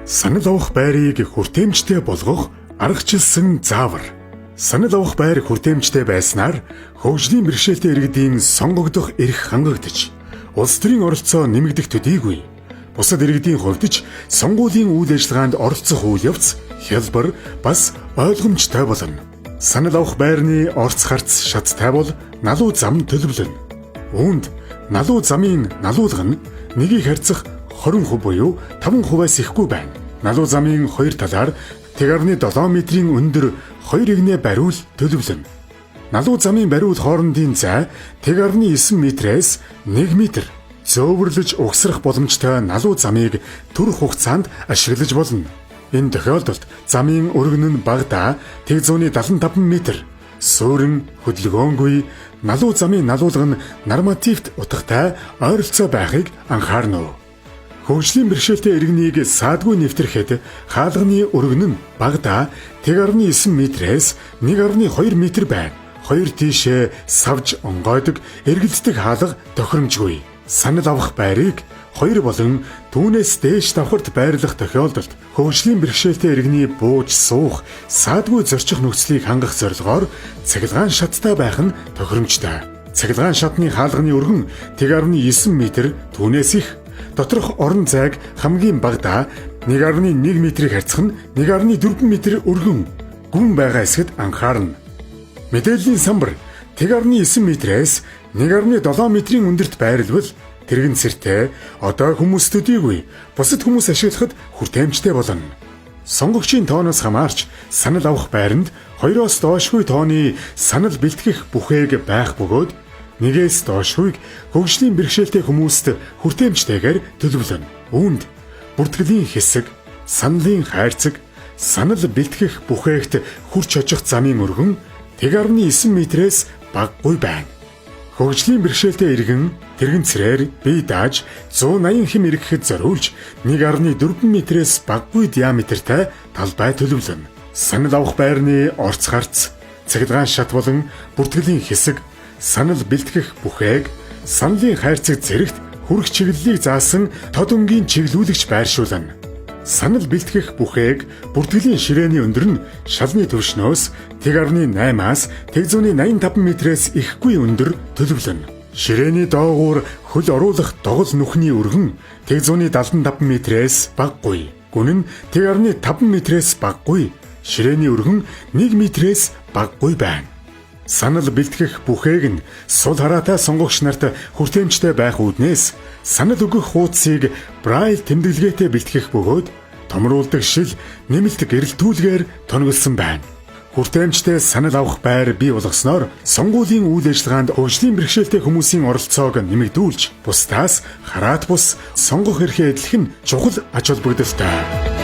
Санал авах байрыг хүртээмжтэй болгох аргачлсан заавар. Санал авах байр хүртээмжтэй байснаар хөгжлийн бэрхшээлтэй иргэдийн сонгогдох эрх хангагдаж, улс төрийн оролцоо нэмэгдэх төдийгүй бусад иргэдийн хувьд ч сонгуулийн үйл ажиллагаанд оролцох үйл явц хялбар бас ойлгомжтой болно. Санал авах байрны орц харц шаттай бол налуу зам төлөвлөнө. Үүнд налуу замын налуулга нь нэгийг харьцах 20% буюу 5%-аас ихгүй байна. Налуу замын хоёр талаар 1.7 метрийн өндөр хоёр игнэ бариул төлөвлөнө. Налуу замын бариул хоорондын зай 1.9 метрээс 1 метр. Зөөвөрлөж угсрах боломжтой налуу замыг түрх хугацаанд ашиглаж болно. Энэ тохиолдолд замын өргөн нь багадаа 175 метр. Суурин хөдөлгөөнгүй налуу замын налуулга нь нормативт утгатай ойролцоо байхыг анхаарна. Хөгжлийн бэрхшээлтэй иргэнийг саадгүй нэвтрэхэд хаалганы өргөн нь багадаа 1.9 метрээс 1.2 метр байна. Хоёр тийшээ савж онгойдог эргэлддэг хаалга тохиромжгүй. Санал авах байрыг хоёр болон түүнээс дээш давхарт байрлах тохиолдолд хөгжлийн бэрхшээлтэй иргэний бууж суух саадгүй зорчих нөхцөлийг хангах зорилгоор цахилгаан шаттай байх нь тохиромжтой. Цахилгаан шатны хаалганы өргөн 1.9 метр түүнээс их. Доторх орон зайг хамгийн багадаа 1.1 метрийг харьцах нь 1.4 метр өргөн гүн байгаа эсэд анхаарна. Мэдээллийн самбар 1.9 метрээс 1.7 метрийн өндөрт байрлавал тэрэгэн цэртэй одоо хүмүүс төдийгүй бусад хүмүүс ашиглахад хүртээмжтэй болно. Сонгогчийн тооноос хамаарч санал авах байранд 2-оос доошгүй тооны санал бэлтгэх бүхээг байх бөгөөд нэгээс доошгүйг хөгжлийн бэрхшээлтэй хүмүүст хүртээмжтэйгээр төлөвлөнө. Үүнд бүртгэлийн хэсэг, саналын хайрцаг, санал бэлтгэх бүхээгт хурч очих замын өргөн 1.9 метрээс багагүй байна. Хөгжлийн бэрхшээлтэй иргэн тэрэгэн цэрээр бие дааж 180 хэм ирэхэд зориулж 1.4 метрээс багагүй диаметртай талбай төлөвлөнө. Санал авах байрны орц харц, цахилгаан шат болон бүртгэлийн хэсэг, санал бэлтгэх бүхээг саналын хайрцаг зэрэгт хүрэх чиглэлийг заасан тод өнгийн чиглүүлэгч байршуулна. Санал бэлтгэх бүхээг бүртгэлийн ширээний өндөр нь шалны түвшнөөс 1.8-аас 185 метрээс ихгүй өндөр төлөвлөнө. Ширээний доогуур хөл оруулах догол нүхний өргөн 175 метрээс багагүй. Гүн нь 1.5 метрээс багагүй. Ширээний өргөн 1 метрээс багагүй байна. Санал бэлтгэх бүхээг нь сул хараатай сонгогч нарт хүртээмжтэй байх үүднээс санал өгөх хуудсыг Braille тэмдэглэгээтэй бэлтгэх бөгөөд томруулдаг шил нэмэлт гэрэлтүүлгээр тоногдсон байна. Хүртээмжтэй санал авах байр бий болгосноор сонгуулийн үйл ажиллагаанд хөгжлийн бэрхшээлтэй хүмүүсийн оролцоог нэмэгдүүлж, бусдаас хараат бус сонгох эрхээ эдлэх нь чухал ач холбогдолтой.